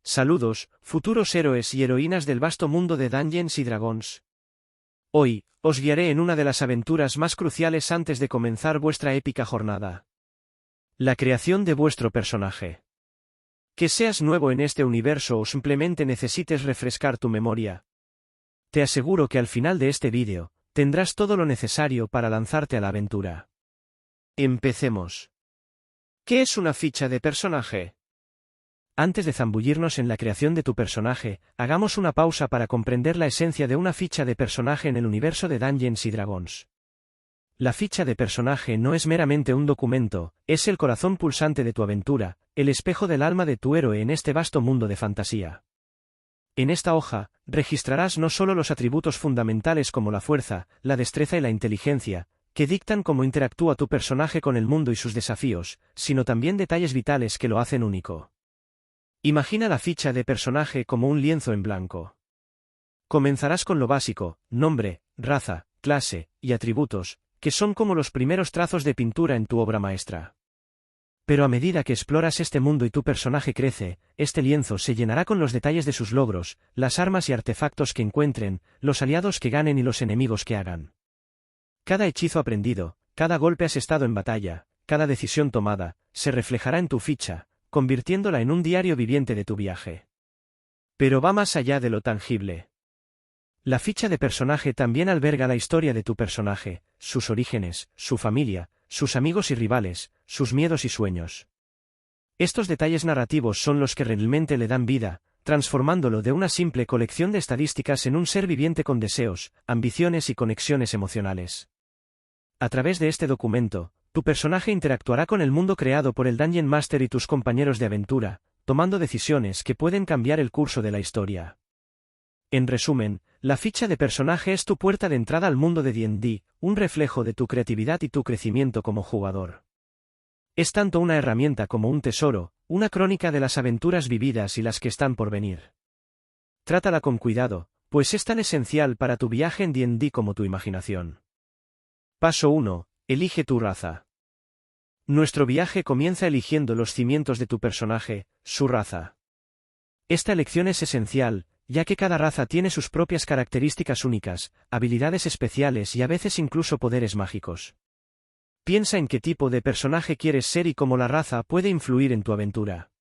Saludos, futuros héroes y heroínas del vasto mundo de Dungeons y Dragons. Hoy, os guiaré en una de las aventuras más cruciales antes de comenzar vuestra épica jornada. La creación de vuestro personaje. Que seas nuevo en este universo o simplemente necesites refrescar tu memoria. Te aseguro que al final de este vídeo, tendrás todo lo necesario para lanzarte a la aventura. Empecemos. ¿Qué es una ficha de personaje? Antes de zambullirnos en la creación de tu personaje, hagamos una pausa para comprender la esencia de una ficha de personaje en el universo de Dungeons y Dragons. La ficha de personaje no es meramente un documento, es el corazón pulsante de tu aventura, el espejo del alma de tu héroe en este vasto mundo de fantasía. En esta hoja, registrarás no solo los atributos fundamentales como la fuerza, la destreza y la inteligencia, que dictan cómo interactúa tu personaje con el mundo y sus desafíos, sino también detalles vitales que lo hacen único. Imagina la ficha de personaje como un lienzo en blanco. Comenzarás con lo básico, nombre, raza, clase, y atributos, que son como los primeros trazos de pintura en tu obra maestra. Pero a medida que exploras este mundo y tu personaje crece, este lienzo se llenará con los detalles de sus logros, las armas y artefactos que encuentren, los aliados que ganen y los enemigos que hagan. Cada hechizo aprendido, cada golpe asestado en batalla, cada decisión tomada, se reflejará en tu ficha, convirtiéndola en un diario viviente de tu viaje. Pero va más allá de lo tangible. La ficha de personaje también alberga la historia de tu personaje, sus orígenes, su familia, sus amigos y rivales, sus miedos y sueños. Estos detalles narrativos son los que realmente le dan vida, transformándolo de una simple colección de estadísticas en un ser viviente con deseos, ambiciones y conexiones emocionales. A través de este documento, tu personaje interactuará con el mundo creado por el Dungeon Master y tus compañeros de aventura, tomando decisiones que pueden cambiar el curso de la historia. En resumen, la ficha de personaje es tu puerta de entrada al mundo de D&D, un reflejo de tu creatividad y tu crecimiento como jugador. Es tanto una herramienta como un tesoro, una crónica de las aventuras vividas y las que están por venir. Trátala con cuidado, pues es tan esencial para tu viaje en D&D como tu imaginación. Paso 1. Elige tu raza. Nuestro viaje comienza eligiendo los cimientos de tu personaje, su raza. Esta elección es esencial, ya que cada raza tiene sus propias características únicas, habilidades especiales y a veces incluso poderes mágicos. Piensa en qué tipo de personaje quieres ser y cómo la raza puede influir en tu aventura.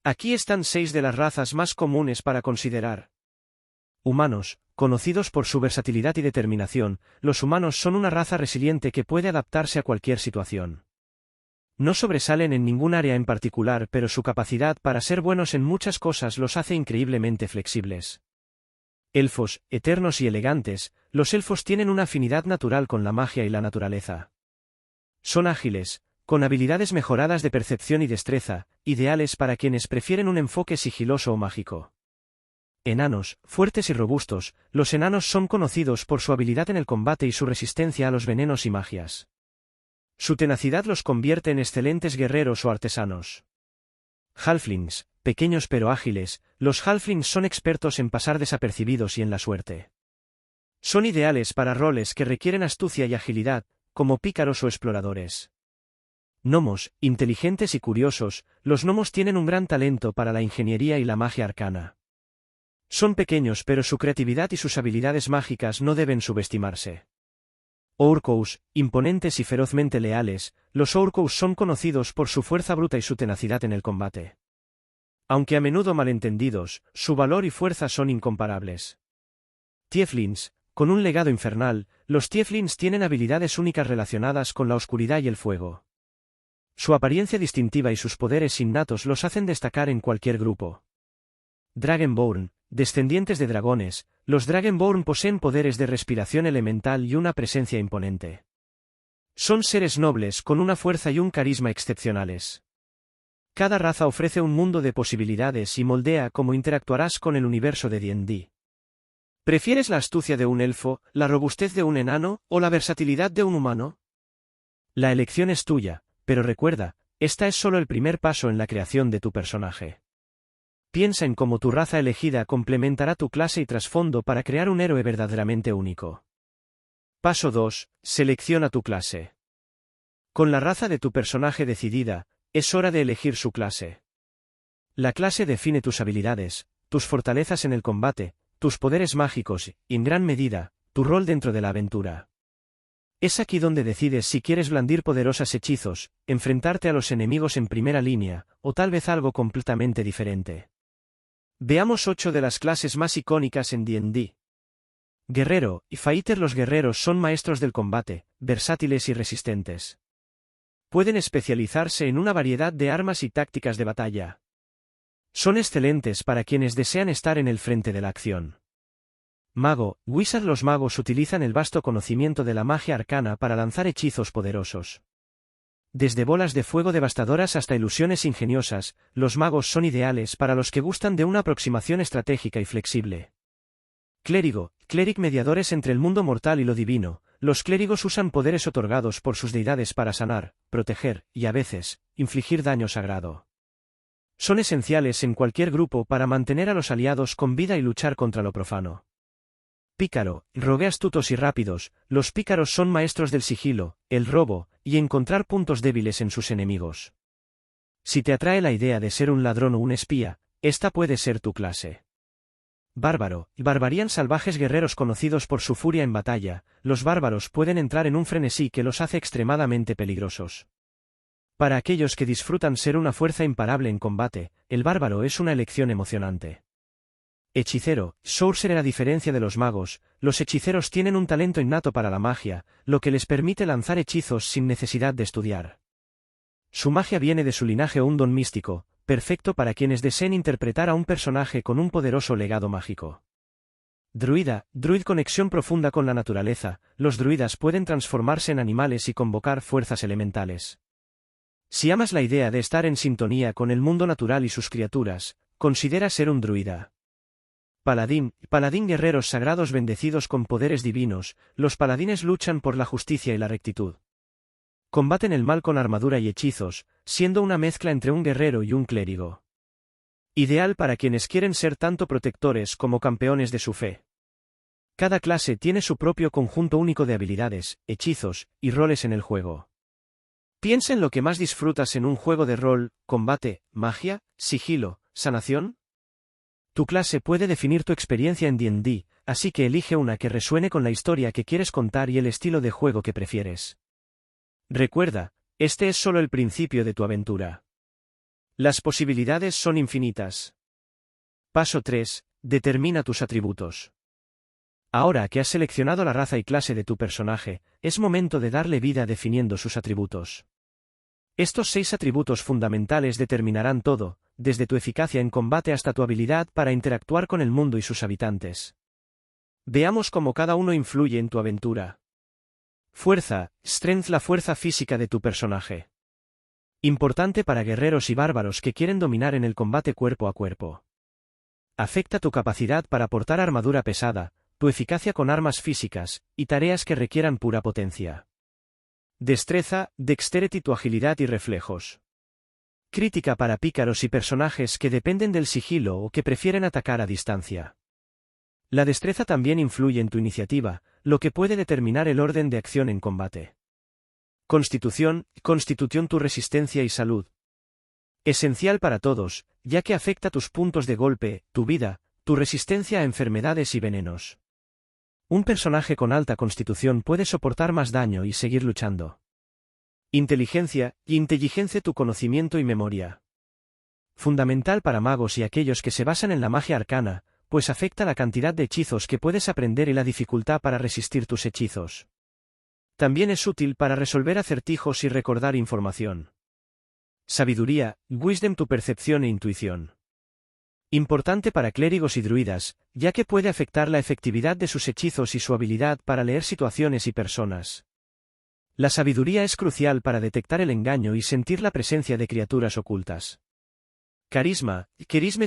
Aquí están 6 de las razas más comunes para considerar. Humanos. Conocidos por su versatilidad y determinación, los humanos son una raza resiliente que puede adaptarse a cualquier situación. No sobresalen en ningún área en particular, pero su capacidad para ser buenos en muchas cosas los hace increíblemente flexibles. Elfos, eternos y elegantes, los elfos tienen una afinidad natural con la magia y la naturaleza. Son ágiles, con habilidades mejoradas de percepción y destreza, ideales para quienes prefieren un enfoque sigiloso o mágico. Enanos, fuertes y robustos, los enanos son conocidos por su habilidad en el combate y su resistencia a los venenos y magias. Su tenacidad los convierte en excelentes guerreros o artesanos. Halflings, pequeños pero ágiles, los halflings son expertos en pasar desapercibidos y en la suerte. Son ideales para roles que requieren astucia y agilidad, como pícaros o exploradores. Gnomos, inteligentes y curiosos, los gnomos tienen un gran talento para la ingeniería y la magia arcana. Son pequeños pero su creatividad y sus habilidades mágicas no deben subestimarse. Orcos, imponentes y ferozmente leales, los orcos son conocidos por su fuerza bruta y su tenacidad en el combate. Aunque a menudo malentendidos, su valor y fuerza son incomparables. Tieflings, con un legado infernal, los tieflings tienen habilidades únicas relacionadas con la oscuridad y el fuego. Su apariencia distintiva y sus poderes innatos los hacen destacar en cualquier grupo. Dragonborn, descendientes de dragones, los Dragonborn poseen poderes de respiración elemental y una presencia imponente. Son seres nobles con una fuerza y un carisma excepcionales. Cada raza ofrece un mundo de posibilidades y moldea cómo interactuarás con el universo de D&D. ¿Prefieres la astucia de un elfo, la robustez de un enano, o la versatilidad de un humano? La elección es tuya, pero recuerda, esta es solo el primer paso en la creación de tu personaje. Piensa en cómo tu raza elegida complementará tu clase y trasfondo para crear un héroe verdaderamente único. Paso 2. Selecciona tu clase. Con la raza de tu personaje decidida, es hora de elegir su clase. La clase define tus habilidades, tus fortalezas en el combate, tus poderes mágicos y, en gran medida, tu rol dentro de la aventura. Es aquí donde decides si quieres blandir poderosos hechizos, enfrentarte a los enemigos en primera línea, o tal vez algo completamente diferente. Veamos 8 de las clases más icónicas en D&D. Guerrero y Fighter. Los guerreros son maestros del combate, versátiles y resistentes. Pueden especializarse en una variedad de armas y tácticas de batalla. Son excelentes para quienes desean estar en el frente de la acción. Mago, Wizard. Los magos utilizan el vasto conocimiento de la magia arcana para lanzar hechizos poderosos. Desde bolas de fuego devastadoras hasta ilusiones ingeniosas, los magos son ideales para los que gustan de una aproximación estratégica y flexible. Clérigo, Cleric. Mediadores entre el mundo mortal y lo divino. Los clérigos usan poderes otorgados por sus deidades para sanar, proteger, y a veces, infligir daño sagrado. Son esenciales en cualquier grupo para mantener a los aliados con vida y luchar contra lo profano. Pícaro, rogue. Astutos y rápidos. Los pícaros son maestros del sigilo, el robo, y encontrar puntos débiles en sus enemigos. Si te atrae la idea de ser un ladrón o un espía, esta puede ser tu clase. Bárbaro, Barbarian. Salvajes guerreros conocidos por su furia en batalla. Los bárbaros pueden entrar en un frenesí que los hace extremadamente peligrosos. Para aquellos que disfrutan ser una fuerza imparable en combate, el bárbaro es una elección emocionante. Hechicero, Sorcerer. A diferencia de los magos, los hechiceros tienen un talento innato para la magia, lo que les permite lanzar hechizos sin necesidad de estudiar. Su magia viene de su linaje o un don místico, perfecto para quienes deseen interpretar a un personaje con un poderoso legado mágico. Druida, Druid. Conexión profunda con la naturaleza. Los druidas pueden transformarse en animales y convocar fuerzas elementales. Si amas la idea de estar en sintonía con el mundo natural y sus criaturas, considera ser un druida. Paladín, Paladín. Guerreros sagrados bendecidos con poderes divinos. Los paladines luchan por la justicia y la rectitud. Combaten el mal con armadura y hechizos, siendo una mezcla entre un guerrero y un clérigo. Ideal para quienes quieren ser tanto protectores como campeones de su fe. Cada clase tiene su propio conjunto único de habilidades, hechizos y roles en el juego. Piensa en lo que más disfrutas en un juego de rol: combate, magia, sigilo, sanación. Tu clase puede definir tu experiencia en D&D, así que elige una que resuene con la historia que quieres contar y el estilo de juego que prefieres. Recuerda, este es solo el principio de tu aventura. Las posibilidades son infinitas. Paso 3. Determina tus atributos. Ahora que has seleccionado la raza y clase de tu personaje, es momento de darle vida definiendo sus atributos. Estos 6 atributos fundamentales determinarán todo, desde tu eficacia en combate hasta tu habilidad para interactuar con el mundo y sus habitantes. Veamos cómo cada uno influye en tu aventura. Fuerza, Strength. La fuerza física de tu personaje. Importante para guerreros y bárbaros que quieren dominar en el combate cuerpo a cuerpo. Afecta tu capacidad para portar armadura pesada, tu eficacia con armas físicas, y tareas que requieran pura potencia. Destreza, Dexterity. Tu agilidad y reflejos. Crítica para pícaros y personajes que dependen del sigilo o que prefieren atacar a distancia. La destreza también influye en tu iniciativa, lo que puede determinar el orden de acción en combate. Constitución, tu resistencia y salud. Esencial para todos, ya que afecta tus puntos de golpe, tu vida, tu resistencia a enfermedades y venenos. Un personaje con alta constitución puede soportar más daño y seguir luchando. Inteligencia, tu conocimiento y memoria. Fundamental para magos y aquellos que se basan en la magia arcana, pues afecta la cantidad de hechizos que puedes aprender y la dificultad para resistir tus hechizos. También es útil para resolver acertijos y recordar información. Sabiduría, Wisdom. Tu percepción e intuición. Importante para clérigos y druidas, ya que puede afectar la efectividad de sus hechizos y su habilidad para leer situaciones y personas. La sabiduría es crucial para detectar el engaño y sentir la presencia de criaturas ocultas. Carisma,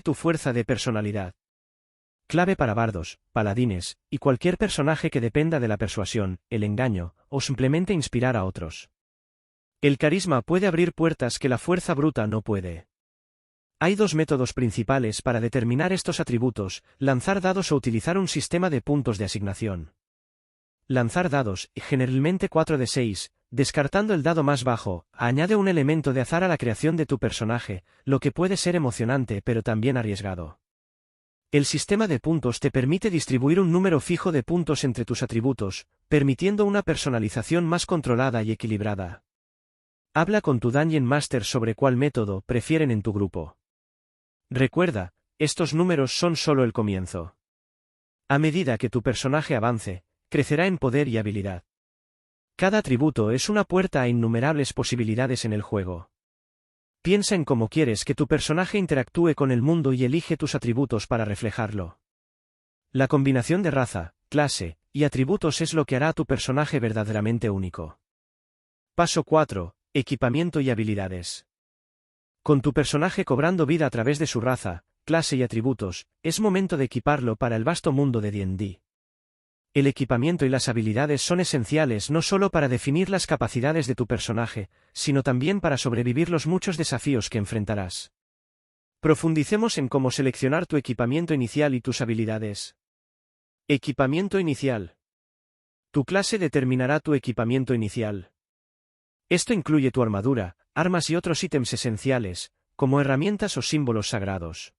tu fuerza de personalidad. Clave para bardos, paladines, y cualquier personaje que dependa de la persuasión, el engaño, o simplemente inspirar a otros. El carisma puede abrir puertas que la fuerza bruta no puede. Hay 2 métodos principales para determinar estos atributos: lanzar dados o utilizar un sistema de puntos de asignación. Lanzar dados, generalmente 4 de 6, Descartando el dado más bajo, añade un elemento de azar a la creación de tu personaje, lo que puede ser emocionante pero también arriesgado. El sistema de puntos te permite distribuir un número fijo de puntos entre tus atributos, permitiendo una personalización más controlada y equilibrada. Habla con tu Dungeon Master sobre cuál método prefieren en tu grupo. Recuerda, estos números son solo el comienzo. A medida que tu personaje avance, crecerá en poder y habilidad. Cada atributo es una puerta a innumerables posibilidades en el juego. Piensa en cómo quieres que tu personaje interactúe con el mundo y elige tus atributos para reflejarlo. La combinación de raza, clase y atributos es lo que hará a tu personaje verdaderamente único. Paso 4. Equipamiento y habilidades. Con tu personaje cobrando vida a través de su raza, clase y atributos, es momento de equiparlo para el vasto mundo de D&D. El equipamiento y las habilidades son esenciales no solo para definir las capacidades de tu personaje, sino también para sobrevivir los muchos desafíos que enfrentarás. Profundicemos en cómo seleccionar tu equipamiento inicial y tus habilidades. Equipamiento inicial. Tu clase determinará tu equipamiento inicial. Esto incluye tu armadura, armas y otros ítems esenciales, como herramientas o símbolos sagrados.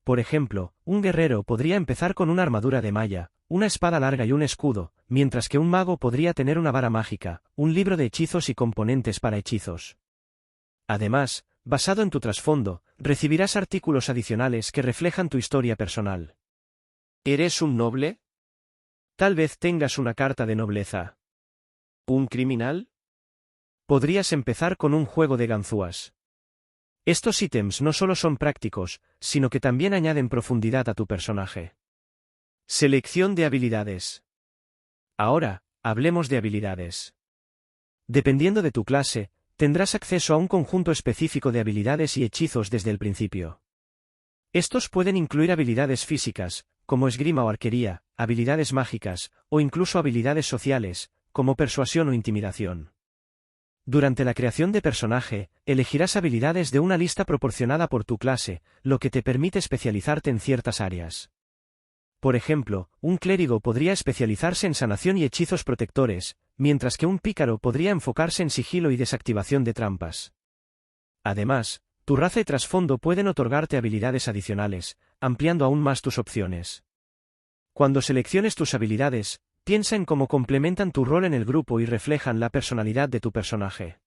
Por ejemplo, un guerrero podría empezar con una armadura de malla, una espada larga y un escudo, mientras que un mago podría tener una vara mágica, un libro de hechizos y componentes para hechizos. Además, basado en tu trasfondo, recibirás artículos adicionales que reflejan tu historia personal. ¿Eres un noble? Tal vez tengas una carta de nobleza. ¿Un criminal? Podrías empezar con un juego de ganzúas. Estos ítems no solo son prácticos, sino que también añaden profundidad a tu personaje. Selección de habilidades. Ahora, hablemos de habilidades. Dependiendo de tu clase, tendrás acceso a un conjunto específico de habilidades y hechizos desde el principio. Estos pueden incluir habilidades físicas, como esgrima o arquería, habilidades mágicas, o incluso habilidades sociales, como persuasión o intimidación. Durante la creación de personaje, elegirás habilidades de una lista proporcionada por tu clase, lo que te permite especializarte en ciertas áreas. Por ejemplo, un clérigo podría especializarse en sanación y hechizos protectores, mientras que un pícaro podría enfocarse en sigilo y desactivación de trampas. Además, tu raza y trasfondo pueden otorgarte habilidades adicionales, ampliando aún más tus opciones. Cuando selecciones tus habilidades, piensa en cómo complementan tu rol en el grupo y reflejan la personalidad de tu personaje.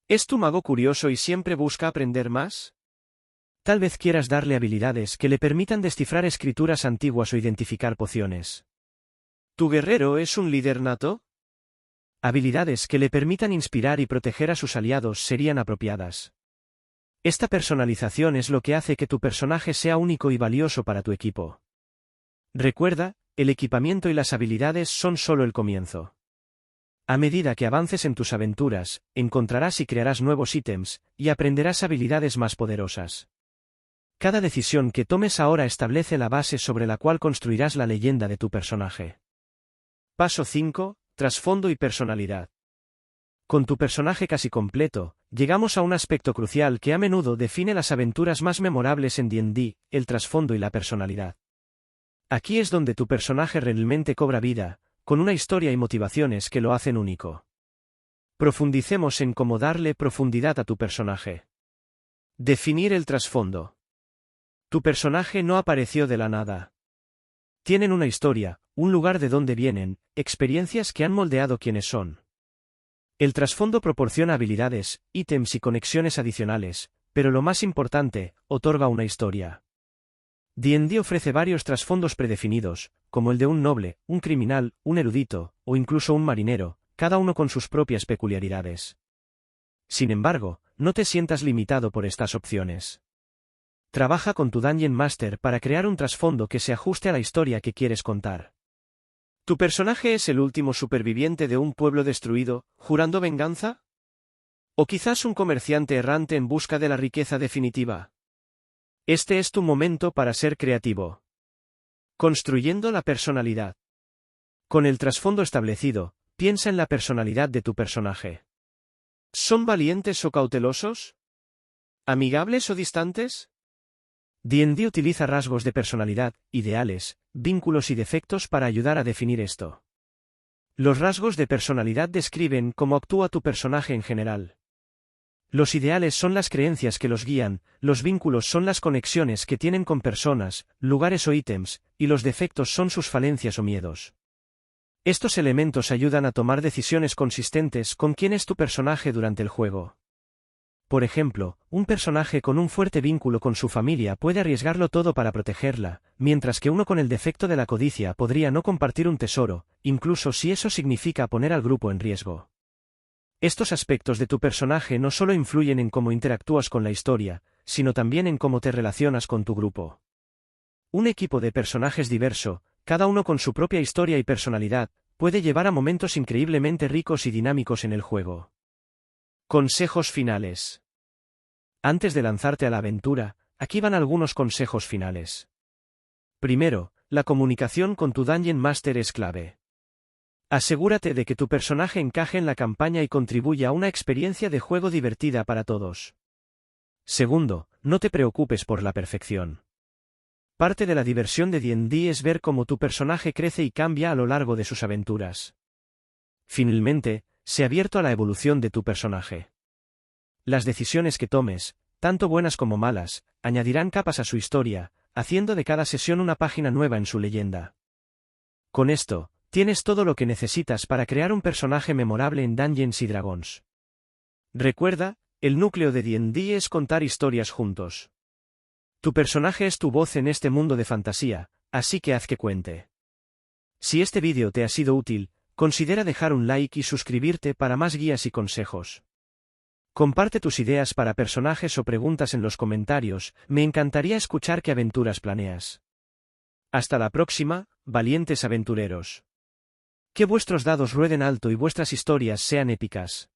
¿Es tu mago curioso y siempre busca aprender más? Tal vez quieras darle habilidades que le permitan descifrar escrituras antiguas o identificar pociones. ¿Tu guerrero es un líder nato? Habilidades que le permitan inspirar y proteger a sus aliados serían apropiadas. Esta personalización es lo que hace que tu personaje sea único y valioso para tu equipo. Recuerda, el equipamiento y las habilidades son solo el comienzo. A medida que avances en tus aventuras, encontrarás y crearás nuevos ítems, y aprenderás habilidades más poderosas. Cada decisión que tomes ahora establece la base sobre la cual construirás la leyenda de tu personaje. Paso 5. Trasfondo y personalidad. Con tu personaje casi completo, llegamos a un aspecto crucial que a menudo define las aventuras más memorables en D&D, el trasfondo y la personalidad. Aquí es donde tu personaje realmente cobra vida, con una historia y motivaciones que lo hacen único. Profundicemos en cómo darle profundidad a tu personaje. Definir el trasfondo. Tu personaje no apareció de la nada. Tienen una historia, un lugar de donde vienen, experiencias que han moldeado quienes son. El trasfondo proporciona habilidades, ítems y conexiones adicionales, pero lo más importante, otorga una historia. D&D ofrece varios trasfondos predefinidos, como el de un noble, un criminal, un erudito, o incluso un marinero, cada uno con sus propias peculiaridades. Sin embargo, no te sientas limitado por estas opciones. Trabaja con tu Dungeon Master para crear un trasfondo que se ajuste a la historia que quieres contar. ¿Tu personaje es el último superviviente de un pueblo destruido, jurando venganza? ¿O quizás un comerciante errante en busca de la riqueza definitiva? Este es tu momento para ser creativo. Construyendo la personalidad. Con el trasfondo establecido, piensa en la personalidad de tu personaje. ¿Son valientes o cautelosos? ¿Amigables o distantes? D&D utiliza rasgos de personalidad, ideales, vínculos y defectos para ayudar a definir esto. Los rasgos de personalidad describen cómo actúa tu personaje en general. Los ideales son las creencias que los guían, los vínculos son las conexiones que tienen con personas, lugares o ítems, y los defectos son sus falencias o miedos. Estos elementos ayudan a tomar decisiones consistentes con quién es tu personaje durante el juego. Por ejemplo, un personaje con un fuerte vínculo con su familia puede arriesgarlo todo para protegerla, mientras que uno con el defecto de la codicia podría no compartir un tesoro, incluso si eso significa poner al grupo en riesgo. Estos aspectos de tu personaje no solo influyen en cómo interactúas con la historia, sino también en cómo te relacionas con tu grupo. Un equipo de personajes diverso, cada uno con su propia historia y personalidad, puede llevar a momentos increíblemente ricos y dinámicos en el juego. Consejos finales. Antes de lanzarte a la aventura, aquí van algunos consejos finales. Primero, la comunicación con tu Dungeon Master es clave. Asegúrate de que tu personaje encaje en la campaña y contribuya a una experiencia de juego divertida para todos. Segundo, no te preocupes por la perfección. Parte de la diversión de D&D es ver cómo tu personaje crece y cambia a lo largo de sus aventuras. Finalmente, sé abierto a la evolución de tu personaje. Las decisiones que tomes, tanto buenas como malas, añadirán capas a su historia, haciendo de cada sesión una página nueva en su leyenda. Con esto, tienes todo lo que necesitas para crear un personaje memorable en Dungeons & Dragons. Recuerda, el núcleo de D&D es contar historias juntos. Tu personaje es tu voz en este mundo de fantasía, así que haz que cuente. Si este vídeo te ha sido útil, considera dejar un like y suscribirte para más guías y consejos. Comparte tus ideas para personajes o preguntas en los comentarios, me encantaría escuchar qué aventuras planeas. Hasta la próxima, valientes aventureros. Que vuestros dados rueden alto y vuestras historias sean épicas.